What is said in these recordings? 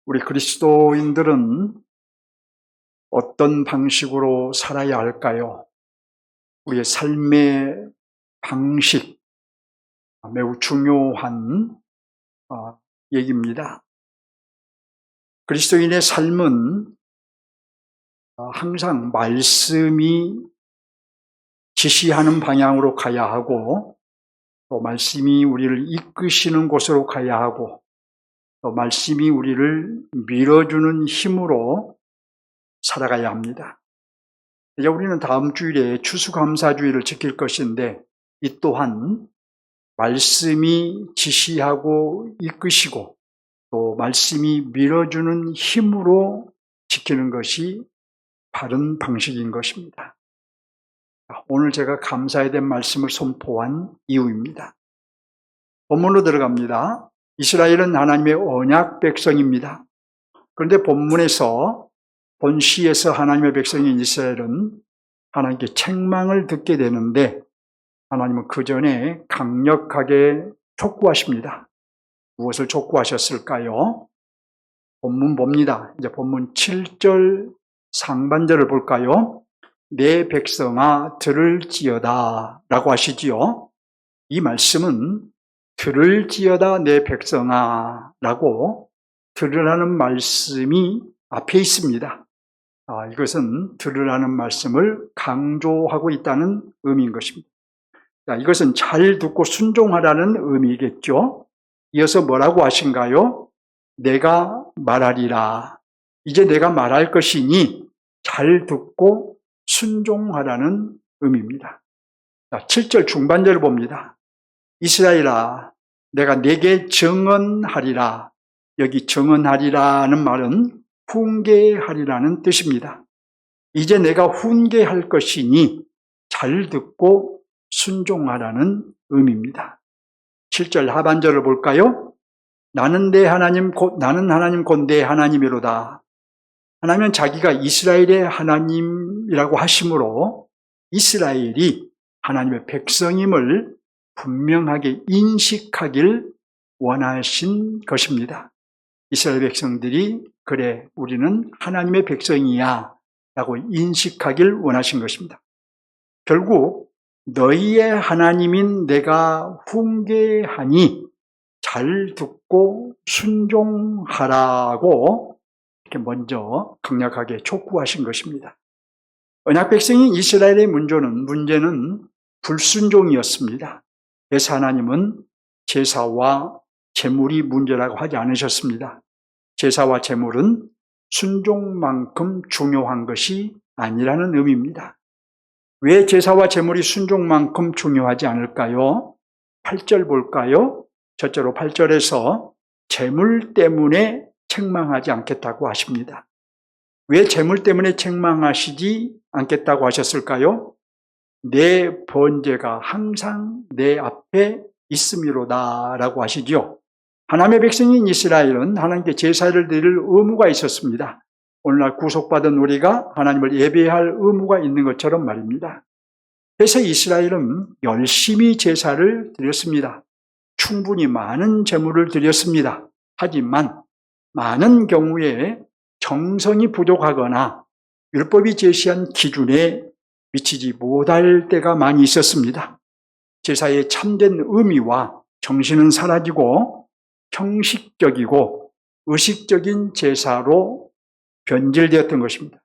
우리 그리스도인들은 어떤 방식으로 살아야 할까요? 우리의 삶의 방식, 매우 중요한 얘기입니다. 그리스도인의 삶은 항상 말씀이 지시하는 방향으로 가야 하고, 또 말씀이 우리를 이끄시는 곳으로 가야 하고, 또 말씀이 우리를 밀어주는 힘으로 살아가야 합니다. 이제 우리는 다음 주일에 추수감사주의를 지킬 것인데, 이 또한 말씀이 지시하고 이끄시고 또 말씀이 밀어주는 힘으로 지키는 것이 바른 방식인 것입니다. 오늘 제가 감사해야 될 말씀을 선포한 이유입니다. 본문으로 들어갑니다. 이스라엘은 하나님의 언약 백성입니다. 그런데 본문에서, 본시에서 하나님의 백성인 이스라엘은 하나님께 책망을 듣게 되는데, 하나님은 그 전에 강력하게 촉구하십니다. 무엇을 촉구하셨을까요? 본문 봅니다. 이제 본문 7절 상반절을 볼까요? 내 백성아 들을지어다 라고 하시지요. 이 말씀은 들을지어다 내 백성아 라고 들으라는 말씀이 앞에 있습니다. 이것은 들으라는 말씀을 강조하고 있다는 의미인 것입니다. 이것은 잘 듣고 순종하라는 의미겠죠. 이어서 뭐라고 하신가요? 내가 말하리라. 이제 내가 말할 것이니 잘 듣고 순종하라는 의미입니다. 7절 중반절을 봅니다. 이스라엘아, 내가 네게 증언하리라. 여기 증언하리라는 말은 훈계하리라는 뜻입니다. 이제 내가 훈계할 것이니 잘 듣고 순종하라는 의미입니다. 7절 하반절을 볼까요? 나는 하나님 곧 내 하나님이로다. 하나님은 자기가 이스라엘의 하나님이라고 하심으로 이스라엘이 하나님의 백성임을 분명하게 인식하길 원하신 것입니다. 이스라엘 백성들이 그래, 우리는 하나님의 백성이야 라고 인식하길 원하신 것입니다. 결국 너희의 하나님인 내가 훈계하니 잘 듣고 순종하라고 이렇게 먼저 강력하게 촉구하신 것입니다. 언약 백성인 이스라엘의 문제는 불순종이었습니다. 그래서 하나님은 제사와 제물이 문제라고 하지 않으셨습니다. 제사와 제물은 순종만큼 중요한 것이 아니라는 의미입니다. 왜 제사와 제물이 순종만큼 중요하지 않을까요? 8절 볼까요? 첫째로 8절에서 제물 때문에 책망하지 않겠다고 하십니다. 왜 제물 때문에 책망하시지 않겠다고 하셨을까요? 내 번제가 항상 내 앞에 있음이로다 라고 하시죠. 하나님의 백성인 이스라엘은 하나님께 제사를 드릴 의무가 있었습니다. 오늘날 구속받은 우리가 하나님을 예배할 의무가 있는 것처럼 말입니다. 그래서 이스라엘은 열심히 제사를 드렸습니다. 충분히 많은 제물을 드렸습니다. 하지만 많은 경우에 정성이 부족하거나 율법이 제시한 기준에 미치지 못할 때가 많이 있었습니다. 제사의 참된 의미와 정신은 사라지고 형식적이고 의식적인 제사로 변질되었던 것입니다.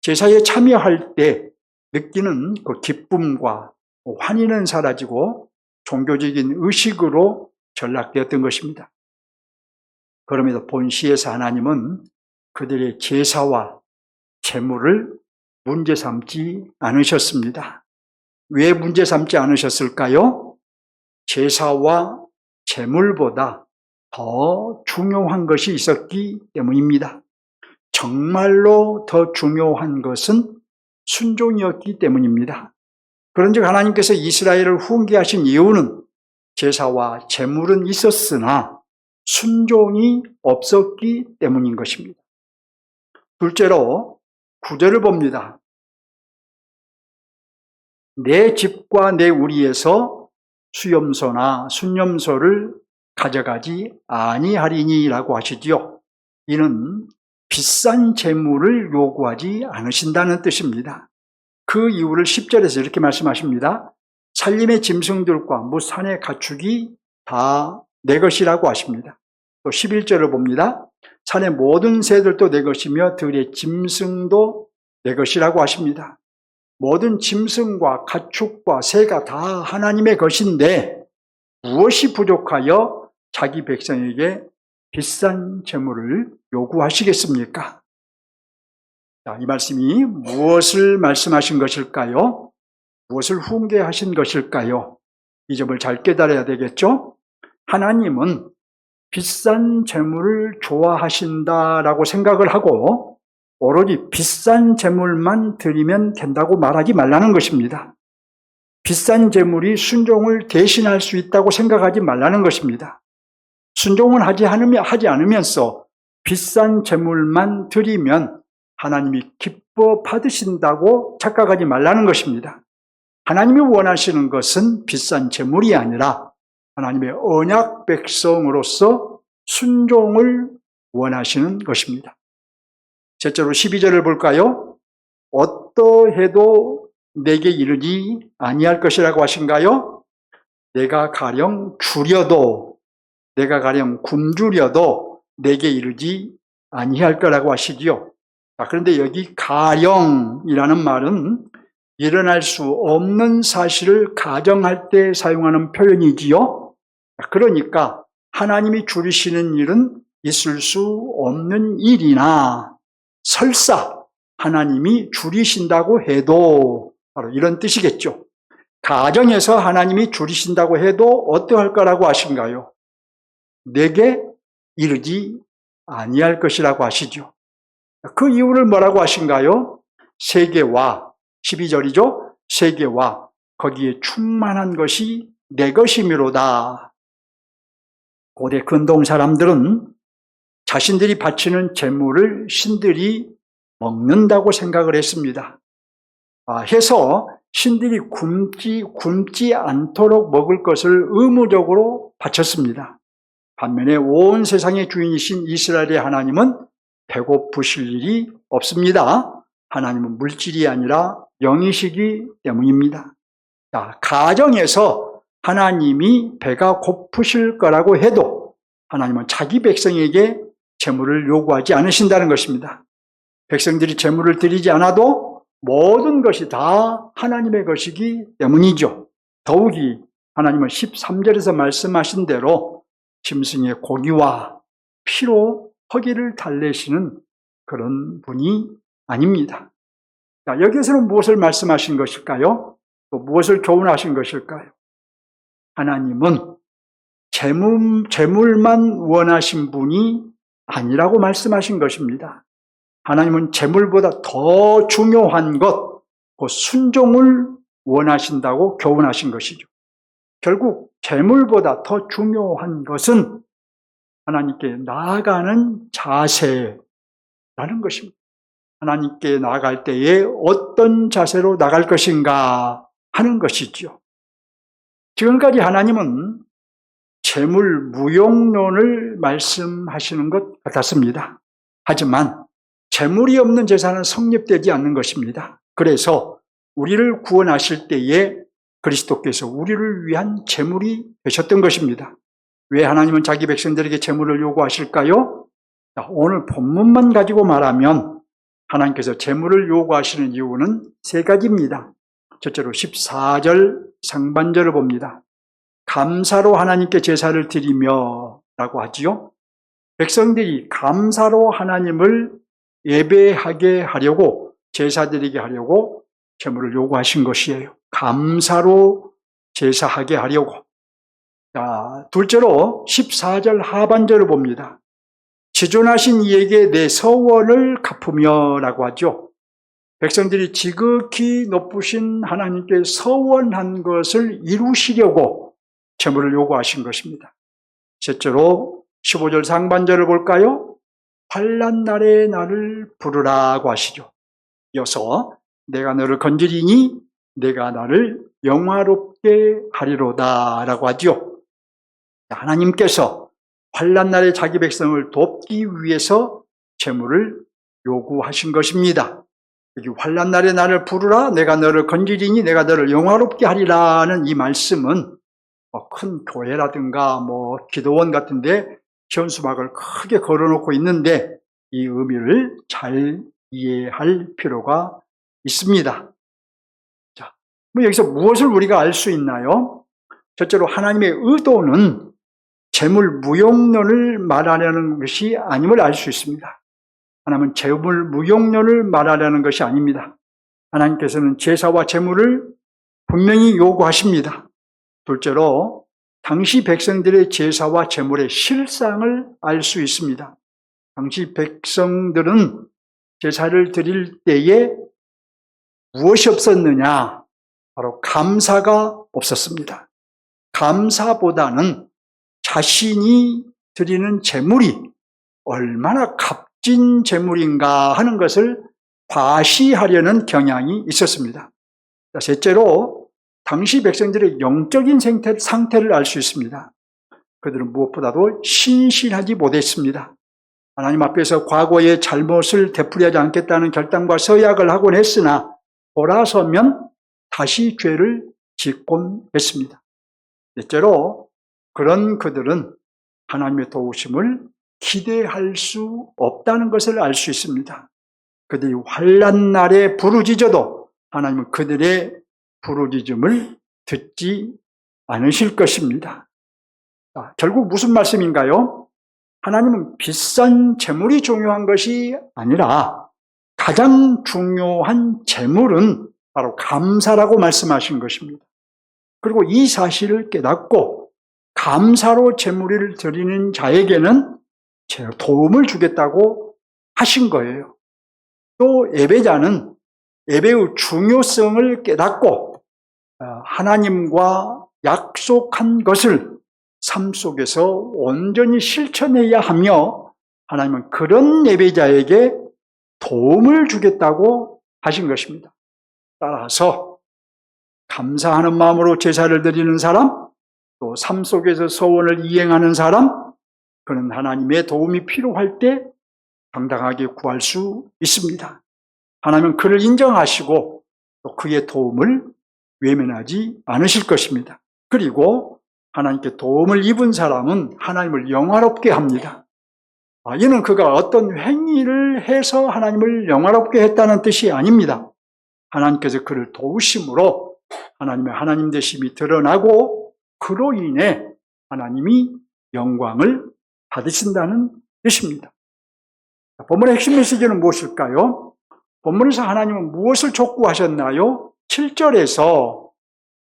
제사에 참여할 때 느끼는 그 기쁨과 환희는 사라지고 종교적인 의식으로 전락되었던 것입니다. 그럼에도 본시에서 하나님은 그들의 제사와 제물을 문제 삼지 않으셨습니다. 왜 문제 삼지 않으셨을까요? 제사와 제물보다 더 중요한 것이 있었기 때문입니다. 정말로 더 중요한 것은 순종이었기 때문입니다. 그런즉 하나님께서 이스라엘을 훈계하신 이유는 제사와 제물은 있었으나 순종이 없었기 때문인 것입니다. 둘째로 9절을 봅니다. 내 집과 내 우리에서 수염소나 순염소를 가져가지 아니하리니라고 하시지요. 이는 비싼 재물을 요구하지 않으신다는 뜻입니다. 그 이유를 10절에서 이렇게 말씀하십니다. 살림의 짐승들과 무산의 가축이 다 내 것이라고 하십니다. 또 11절을 봅니다. 산의 모든 새들도 내 것이며 들의 짐승도 내 것이라고 하십니다. 모든 짐승과 가축과 새가 다 하나님의 것인데 무엇이 부족하여 자기 백성에게 비싼 재물을 요구하시겠습니까? 자, 이 말씀이 무엇을 말씀하신 것일까요? 무엇을 훈계하신 것일까요? 이 점을 잘 깨달아야 되겠죠? 하나님은 비싼 재물을 좋아하신다라고 생각을 하고 오로지 비싼 재물만 드리면 된다고 말하지 말라는 것입니다. 비싼 재물이 순종을 대신할 수 있다고 생각하지 말라는 것입니다. 순종을 하지 않으면서 비싼 재물만 드리면 하나님이 기뻐 받으신다고 착각하지 말라는 것입니다. 하나님이 원하시는 것은 비싼 재물이 아니라 하나님의 언약 백성으로서 순종을 원하시는 것입니다. 셋째로 12절을 볼까요? 어떠해도 내게 이르지 아니할 것이라고 하신가요? 내가 가령 줄여도, 내가 가령 굶주려도 내게 이르지 아니할 거라고 하시지요. 그런데 여기 가령이라는 말은 일어날 수 없는 사실을 가정할 때 사용하는 표현이지요. 그러니까 하나님이 줄이시는 일은 있을 수 없는 일이나 설사 하나님이 줄이신다고 해도 바로 이런 뜻이겠죠. 가정에서 하나님이 줄이신다고 해도 어떠할 거라고 하신가요? 내게 이르지 아니할 것이라고 하시죠. 그 이유를 뭐라고 하신가요? 세계와 12절이죠. 세계와 거기에 충만한 것이 내 것이미로다. 고대 근동 사람들은 자신들이 바치는 재물을 신들이 먹는다고 생각을 했습니다. 해서 신들이 굶지 않도록 먹을 것을 의무적으로 바쳤습니다. 반면에 온 세상의 주인이신 이스라엘의 하나님은 배고프실 일이 없습니다. 하나님은 물질이 아니라 영이시기 때문입니다. 자, 가정에서 하나님이 배가 고프실 거라고 해도 하나님은 자기 백성에게 재물을 요구하지 않으신다는 것입니다. 백성들이 재물을 드리지 않아도 모든 것이 다 하나님의 것이기 때문이죠. 더욱이 하나님은 13절에서 말씀하신 대로 짐승의 고기와 피로 허기를 달래시는 그런 분이 아닙니다. 자, 여기에서는 무엇을 말씀하신 것일까요? 또 무엇을 교훈하신 것일까요? 하나님은 재물만 원하신 분이 아니라고 말씀하신 것입니다. 하나님은 재물보다 더 중요한 것, 그 순종을 원하신다고 교훈하신 것이죠. 결국 재물보다 더 중요한 것은 하나님께 나아가는 자세라는 것입니다. 하나님께 나아갈 때에 어떤 자세로 나갈 것인가 하는 것이죠. 지금까지 하나님은 재물 무용론을 말씀하시는 것 같았습니다. 하지만 재물이 없는 제사는 성립되지 않는 것입니다. 그래서 우리를 구원하실 때에 그리스도께서 우리를 위한 재물이 되셨던 것입니다. 왜 하나님은 자기 백성들에게 재물을 요구하실까요? 오늘 본문만 가지고 말하면 하나님께서 재물을 요구하시는 이유는 세 가지입니다. 첫째로 14절 상반절을 봅니다. 감사로 하나님께 제사를 드리며 라고 하지요. 백성들이 감사로 하나님을 예배하게 하려고, 제사 드리게 하려고 재물을 요구하신 것이에요. 감사로 제사하게 하려고. 자, 둘째로 14절 하반절을 봅니다. 지존하신 이에게 내 서원을 갚으며 라고 하죠. 백성들이 지극히 높으신 하나님께 서원한 것을 이루시려고 재물을 요구하신 것입니다. 셋째로 15절 상반절을 볼까요? 환난 날에 나를 부르라고 하시죠. 이어서 내가 너를 건지리니 내가 나를 영화롭게 하리로다 라고 하죠. 하나님께서 환난 날에 자기 백성을 돕기 위해서 재물을 요구하신 것입니다. 여기 환난 날에 나를 부르라, 내가 너를 건지리니 내가 너를 영화롭게 하리라는 이 말씀은 큰 교회라든가 기도원 같은데 현수막을 크게 걸어놓고 있는데 이 의미를 잘 이해할 필요가 있습니다. 자, 여기서 무엇을 우리가 알 수 있나요? 첫째로 하나님의 의도는 재물 무용론을 말하려는 것이 아님을 알 수 있습니다. 하나님은 재물 무용론을 말하려는 것이 아닙니다. 하나님께서는 제사와 재물을 분명히 요구하십니다. 둘째로 당시 백성들의 제사와 재물의 실상을 알 수 있습니다. 당시 백성들은 제사를 드릴 때에 무엇이 없었느냐? 바로 감사가 없었습니다. 감사보다는 자신이 드리는 재물이 얼마나 값진 재물인가 하는 것을 과시하려는 경향이 있었습니다. 셋째로 당시 백성들의 영적인 상태를 알 수 있습니다. 그들은 무엇보다도 신실하지 못했습니다. 하나님 앞에서 과거의 잘못을 되풀이하지 않겠다는 결단과 서약을 하곤 했으나 돌아서면 다시 죄를 짓곤 했습니다. 넷째로 그런 그들은 하나님의 도우심을 기대할 수 없다는 것을 알 수 있습니다. 그들이 환난 날에 부르짖어도 하나님은 그들의 부르짖음을 듣지 않으실 것입니다. 결국 무슨 말씀인가요? 하나님은 비싼 재물이 중요한 것이 아니라 가장 중요한 재물은 바로 감사라고 말씀하신 것입니다. 그리고 이 사실을 깨닫고 감사로 재물을 드리는 자에게는 도움을 주겠다고 하신 거예요. 또 예배자는 예배의 중요성을 깨닫고 하나님과 약속한 것을 삶 속에서 온전히 실천해야 하며 하나님은 그런 예배자에게 도움을 주겠다고 하신 것입니다. 따라서 감사하는 마음으로 제사를 드리는 사람, 또 삶 속에서 소원을 이행하는 사람, 그는 하나님의 도움이 필요할 때 당당하게 구할 수 있습니다. 하나님은 그를 인정하시고 또 그의 도움을 외면하지 않으실 것입니다. 그리고 하나님께 도움을 입은 사람은 하나님을 영화롭게 합니다. 이는 그가 어떤 행위를 해서 하나님을 영화롭게 했다는 뜻이 아닙니다. 하나님께서 그를 도우심으로 하나님의 하나님 되심이 드러나고 그로 인해 하나님이 영광을 받으신다는 뜻입니다. 본문의 핵심 메시지는 무엇일까요? 본문에서 하나님은 무엇을 촉구하셨나요? 7절에서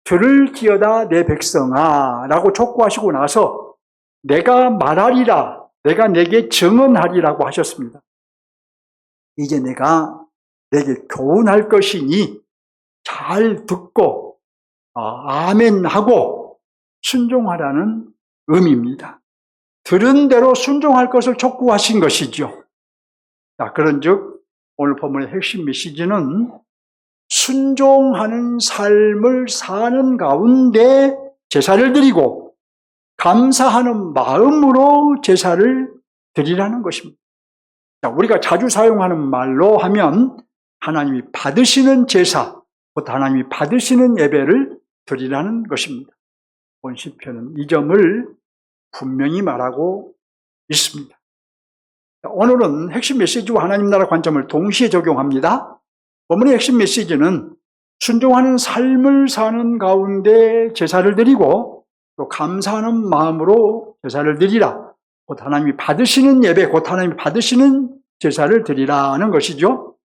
들을지어다 내 백성아 라고 촉구하시고 나서 내가 말하리라, 내가 내게 증언하리라고 하셨습니다. 이제 내가 내게 교훈할 것이니 잘 듣고 아멘하고 순종하라는 의미입니다. 들은 대로 순종할 것을 촉구하신 것이죠. 그런즉 오늘 본문의 핵심 메시지는 순종하는 삶을 사는 가운데 제사를 드리고 감사하는 마음으로 제사를 드리라는 것입니다. 우리가 자주 사용하는 말로 하면 하나님이 받으시는 제사, 곧 하나님이 받으시는 예배를 드리라는 것입니다. 본 시편은 이 점을 분명히 말하고 있습니다. 오늘은 핵심 메시지와 하나님 나라 관점을 동시에 적용합니다. 본문의 핵심 메시지는 순종하는 삶을 사는 가운데 제사를 드리고 또 감사하는 마음으로 제사를 드리라. 곧 하나님이 받으시는 예배, 곧 하나님이 받으시는 제사를 드리라는 것이죠.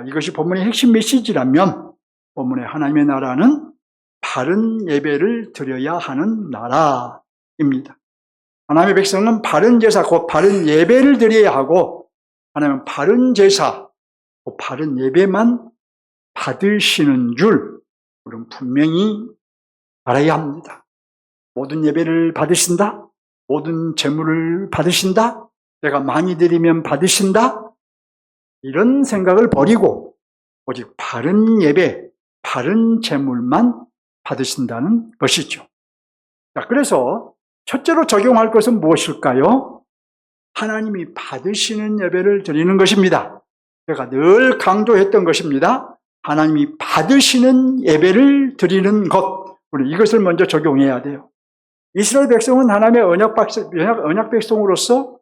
이것이 본문의 핵심 메시지라면 본문의 하나님의 나라는 바른 예배를 드려야 하는 나라입니다. 하나님의 백성은 바른 제사, 곧 바른 예배를 드려야 하고 하나님은 바른 제사, 곧 바른 예배만 받으시는 줄 우리는 분명히 알아야 합니다. 모든 예배를 받으신다? 모든 재물을 받으신다? 내가 많이 드리면 받으신다? 이런 생각을 버리고 오직 바른 예배, 바른 재물만 받으신다는 것이죠. 그래서 첫째로 적용할 것은 무엇일까요? 하나님이 받으시는 예배를 드리는 것입니다. 제가 늘 강조했던 것입니다. 하나님이 받으시는 예배를 드리는 것, 우리 이것을 먼저 적용해야 돼요. 이스라엘 백성은 하나님의 언약 백성으로서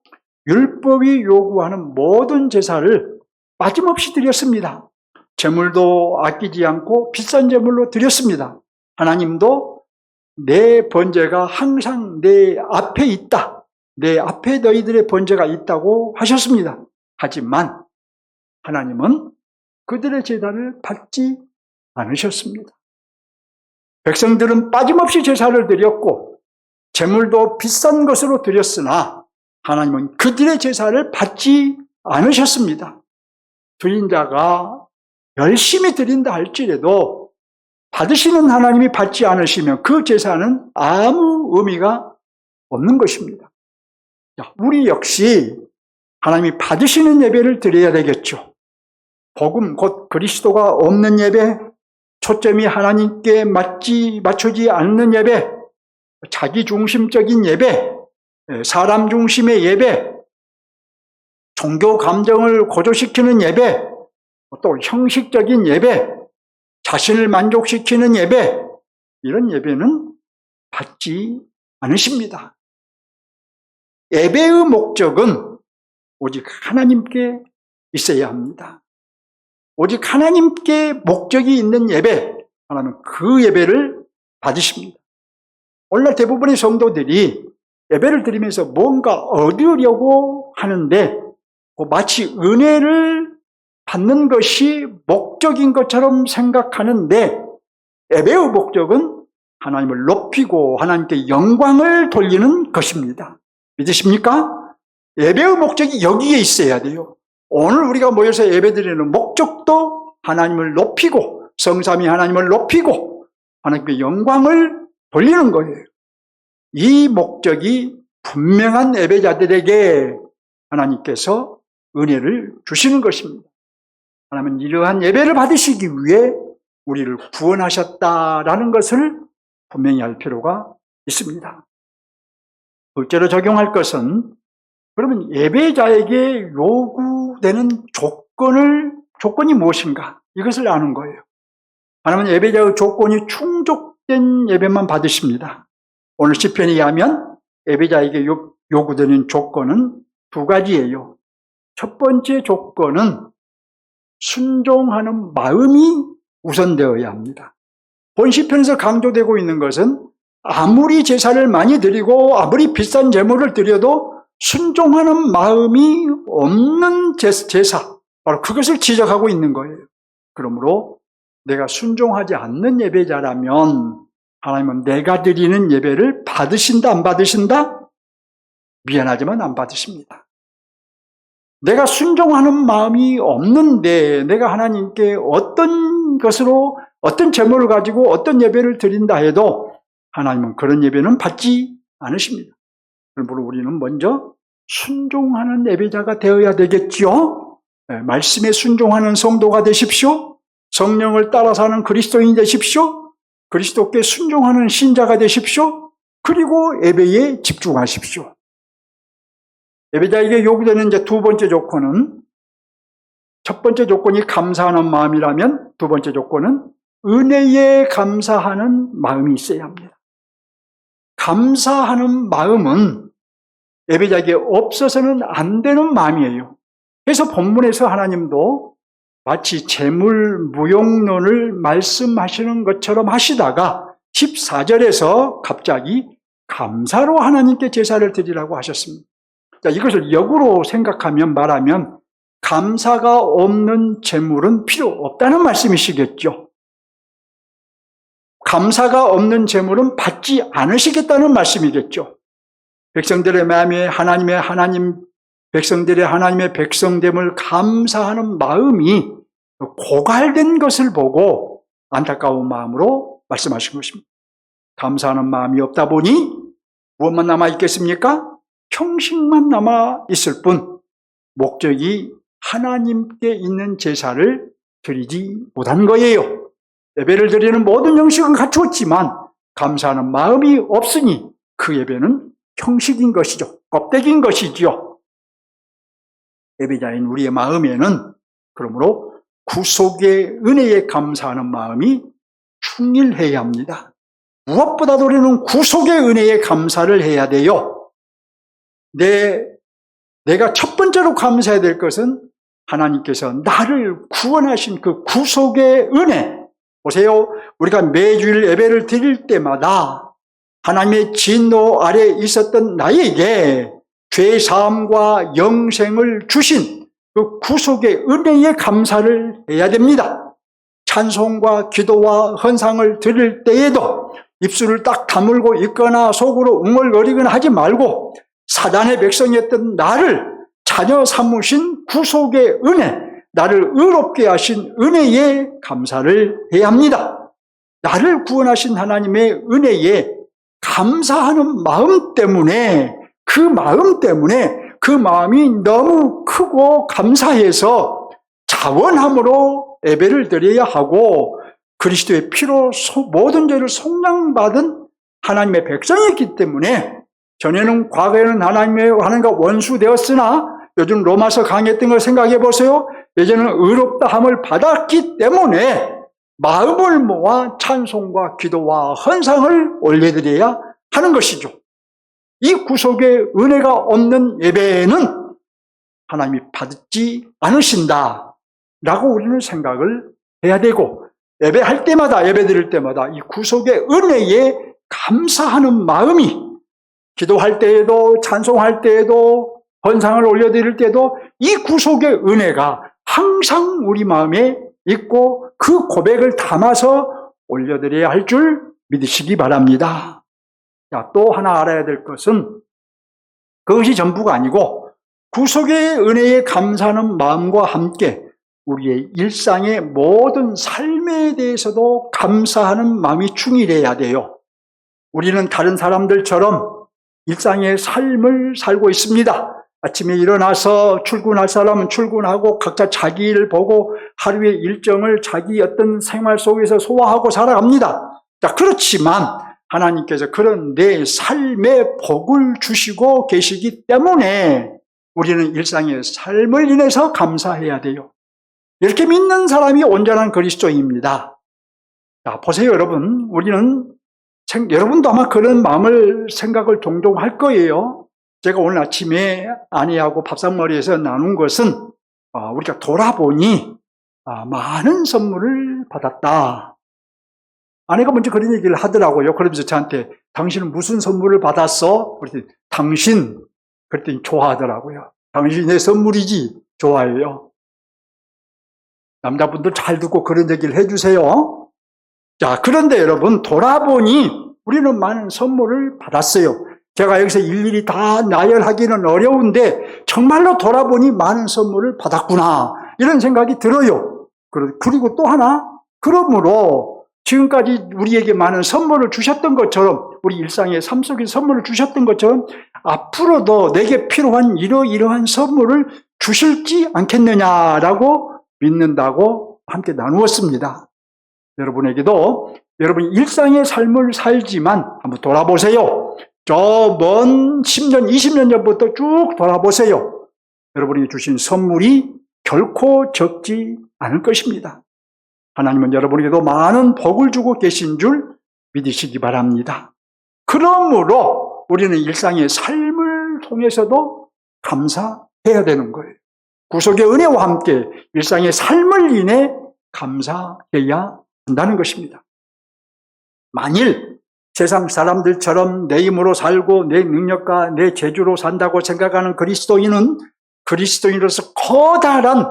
율법이 요구하는 모든 제사를 빠짐없이 드렸습니다. 제물도 아끼지 않고 비싼 제물로 드렸습니다. 하나님도 내 번제가 항상 내 앞에 있다. 내 앞에 너희들의 번제가 있다고 하셨습니다. 하지만 하나님은 그들의 제사를 받지 않으셨습니다. 백성들은 빠짐없이 제사를 드렸고 제물도 비싼 것으로 드렸으나 하나님은 그들의 제사를 받지 않으셨습니다. 드린 자가 열심히 드린다 할지라도 받으시는 하나님이 받지 않으시면 그 제사는 아무 의미가 없는 것입니다. 우리 역시 하나님이 받으시는 예배를 드려야 되겠죠. 복음 곧 그리스도가 없는 예배, 초점이 하나님께 맞추지 않는 예배, 자기 중심적인 예배, 사람 중심의 예배, 종교 감정을 고조시키는 예배, 또 형식적인 예배, 자신을 만족시키는 예배, 이런 예배는 받지 않으십니다. 예배의 목적은 오직 하나님께 있어야 합니다. 오직 하나님께 목적이 있는 예배, 하나님 그 예배를 받으십니다. 오늘날 대부분의 성도들이 예배를 드리면서 뭔가 얻으려고 하는데 마치 은혜를 받는 것이 목적인 것처럼 생각하는데 예배의 목적은 하나님을 높이고 하나님께 영광을 돌리는 것입니다. 믿으십니까? 예배의 목적이 여기에 있어야 돼요. 오늘 우리가 모여서 예배드리는 목적도 하나님을 높이고 성삼위 하나님을 높이고 하나님께 영광을 돌리는 거예요. 이 목적이 분명한 예배자들에게 하나님께서 은혜를 주시는 것입니다. 하나님은 이러한 예배를 받으시기 위해 우리를 구원하셨다라는 것을 분명히 알 필요가 있습니다. 둘째로 적용할 것은 그러면 예배자에게 요구되는 조건이 무엇인가? 이것을 아는 거예요. 하나님은 예배자의 조건이 충족된 예배만 받으십니다. 오늘 시편에 의하면 예배자에게 요구되는 조건은 두 가지예요. 첫 번째 조건은 순종하는 마음이 우선되어야 합니다. 본 시편에서 강조되고 있는 것은 아무리 제사를 많이 드리고 아무리 비싼 제물을 드려도 순종하는 마음이 없는 제사, 바로 그것을 지적하고 있는 거예요. 그러므로 내가 순종하지 않는 예배자라면 하나님은 내가 드리는 예배를 받으신다 안 받으신다? 미안하지만 안 받으십니다. 내가 순종하는 마음이 없는데 내가 하나님께 어떤 것으로 어떤 제물을 가지고 어떤 예배를 드린다 해도 하나님은 그런 예배는 받지 않으십니다. 그러므로 우리는 먼저 순종하는 예배자가 되어야 되겠죠. 말씀에 순종하는 성도가 되십시오. 성령을 따라 사는 그리스도인이 되십시오. 그리스도께 순종하는 신자가 되십시오. 그리고 예배에 집중하십시오. 예배자에게 요구되는 이제 두 번째 조건은, 첫 번째 조건이 감사하는 마음이라면 두 번째 조건은 은혜에 감사하는 마음이 있어야 합니다. 감사하는 마음은 예배자에게 없어서는 안 되는 마음이에요. 그래서 본문에서 하나님도 마치 재물 무용론을 말씀하시는 것처럼 하시다가 14절에서 갑자기 감사로 하나님께 제사를 드리라고 하셨습니다. 자, 이것을 역으로 생각하면 말하면 감사가 없는 제물은 필요 없다는 말씀이시겠죠. 감사가 없는 제물은 받지 않으시겠다는 말씀이겠죠. 백성들의 마음에 백성들의 하나님의 백성됨을 감사하는 마음이 고갈된 것을 보고 안타까운 마음으로 말씀하신 것입니다. 감사하는 마음이 없다 보니 무엇만 남아있겠습니까? 형식만 남아있을 뿐 목적이 하나님께 있는 제사를 드리지 못한 거예요. 예배를 드리는 모든 형식은 갖추었지만 감사하는 마음이 없으니 그 예배는 형식인 것이죠. 껍데기인 것이지요. 예배자인 우리의 마음에는 그러므로 구속의 은혜에 감사하는 마음이 충일해야 합니다. 무엇보다도 우리는 구속의 은혜에 감사를 해야 돼요. 내가 첫 번째로 감사해야 될 것은 하나님께서 나를 구원하신 그 구속의 은혜. 보세요. 우리가 매주일 예배를 드릴 때마다 하나님의 진노 아래 있었던 나에게 죄사함과 영생을 주신 그 구속의 은혜에 감사를 해야 됩니다. 찬송과 기도와 헌상을 드릴 때에도 입술을 딱 다물고 있거나 속으로 웅얼거리거나 하지 말고 사단의 백성이었던 나를 자녀 삼으신 구속의 은혜, 나를 의롭게 하신 은혜에 감사를 해야 합니다. 나를 구원하신 하나님의 은혜에 감사하는 마음 때문에 그 마음이 너무 크고 감사해서 자원함으로 예배를 드려야 하고 그리스도의 피로 모든 죄를 속량받은 하나님의 백성이었기 때문에 전에는 과거에는 하나님과 원수되었으나 요즘 로마서 강의했던 걸 생각해 보세요. 예전에는 의롭다 함을 받았기 때문에 마음을 모아 찬송과 기도와 헌상을 올려드려야 하는 것이죠. 이 구속의 은혜가 없는 예배는 하나님이 받지 않으신다 라고 우리는 생각을 해야 되고 예배할 때마다 예배 드릴 때마다 이 구속의 은혜에 감사하는 마음이 기도할 때에도 찬송할 때에도 헌상을 올려드릴 때도 이 구속의 은혜가 항상 우리 마음에 있고 그 고백을 담아서 올려드려야 할 줄 믿으시기 바랍니다. 자, 또 하나 알아야 될 것은 그것이 전부가 아니고 구속의 은혜에 감사하는 마음과 함께 우리의 일상의 모든 삶에 대해서도 감사하는 마음이 충일해야 돼요. 우리는 다른 사람들처럼 일상의 삶을 살고 있습니다. 아침에 일어나서 출근할 사람은 출근하고 각자 자기 일을 보고 하루의 일정을 자기 어떤 생활 속에서 소화하고 살아갑니다. 자, 그렇지만 하나님께서 그런 내 삶에 복을 주시고 계시기 때문에 우리는 일상의 삶을 인해서 감사해야 돼요. 이렇게 믿는 사람이 온전한 그리스도인입니다. 자, 보세요, 여러분. 여러분도 아마 그런 생각을 종종 할 거예요. 제가 오늘 아침에 아내하고 밥상머리에서 나눈 것은 우리가 돌아보니 많은 선물을 받았다. 아내가 먼저 그런 얘기를 하더라고요. 그러면서 저한테 당신은 무슨 선물을 받았어? 그랬더니 당신. 그랬더니 좋아하더라고요. 당신이 내 선물이지. 좋아해요. 남자분들 잘 듣고 그런 얘기를 해주세요. 자, 그런데 여러분 돌아보니 우리는 많은 선물을 받았어요. 제가 여기서 일일이 다 나열하기는 어려운데 정말로 돌아보니 많은 선물을 받았구나 이런 생각이 들어요. 그리고 또 하나, 그러므로 지금까지 우리에게 많은 선물을 주셨던 것처럼 우리 일상의 삶 속에 선물을 주셨던 것처럼 앞으로도 내게 필요한 이러이러한 선물을 주실지 않겠느냐라고 믿는다고 함께 나누었습니다. 여러분에게도 여러분 일상의 삶을 살지만 한번 돌아보세요. 저 먼 10년, 20년 전부터 쭉 돌아보세요. 여러분이 주신 선물이 결코 적지 않을 것입니다. 하나님은 여러분에게도 많은 복을 주고 계신 줄 믿으시기 바랍니다. 그러므로 우리는 일상의 삶을 통해서도 감사해야 되는 거예요. 구속의 은혜와 함께 일상의 삶을 인해 감사해야 한다는 것입니다. 만일 세상 사람들처럼 내 힘으로 살고 내 능력과 내 재주로 산다고 생각하는 그리스도인은 그리스도인으로서 커다란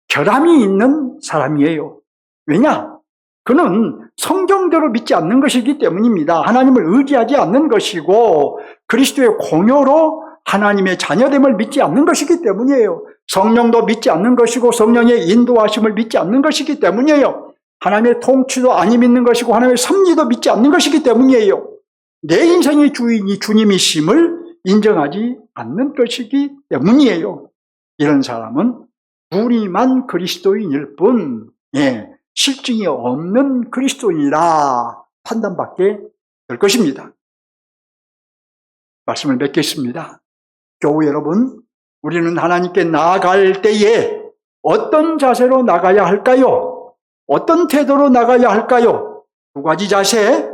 결함이 있는 사람이에요. 왜냐? 그는 성경대로 믿지 않는 것이기 때문입니다. 하나님을 의지하지 않는 것이고 그리스도의 공효로 하나님의 자녀됨을 믿지 않는 것이기 때문이에요. 성령도 믿지 않는 것이고 성령의 인도하심을 믿지 않는 것이기 때문이에요. 하나님의 통치도 안 믿는 것이고 하나님의 섭리도 믿지 않는 것이기 때문이에요. 내 인생의 주인이 주님이심을 인정하지 않는 것이기 때문이에요. 이런 사람은 무리만 그리스도인일 뿐 실증이 없는 그리스도인이라 판단받게 될 것입니다. 말씀을 맺겠습니다. 교우 여러분, 우리는 하나님께 나아갈 때에 어떤 자세로 나가야 할까요? 어떤 태도로 나가야 할까요? 두 가지 자세,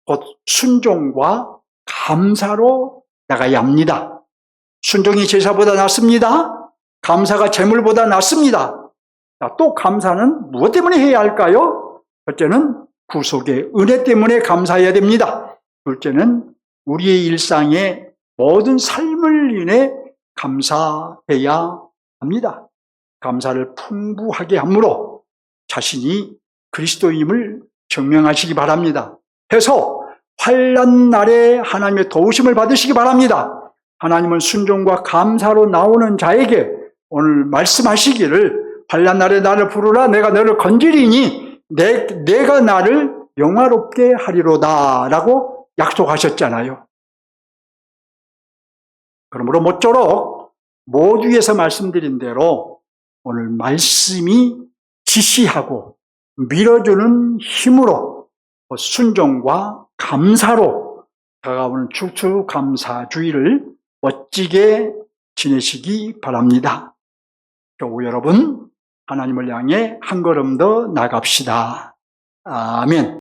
곧 순종과 감사로 나가야 합니다. 순종이 제사보다 낫습니다. 감사가 제물보다 낫습니다. 또 감사는 무엇 때문에 해야 할까요? 첫째는 구속의 은혜 때문에 감사해야 됩니다. 둘째는 우리의 일상의 모든 삶을 인해 감사해야 합니다. 감사를 풍부하게 함으로 자신이 그리스도임을 증명하시기 바랍니다. 해서 환난 날에 하나님의 도우심을 받으시기 바랍니다. 하나님은 순종과 감사로 나오는 자에게 오늘 말씀하시기를 환난 날에 나를 부르라 내가 너를 건지리니 내가 나를 영화롭게 하리로다 라고 약속하셨잖아요. 그러므로 모쪼록 모두에서 말씀드린 대로 오늘 말씀이 지시하고 밀어주는 힘으로 순종과 감사로 다가오는 추수감사주의를 멋지게 지내시기 바랍니다. 교우 여러분, 하나님을 향해 한 걸음 더 나갑시다. 아멘.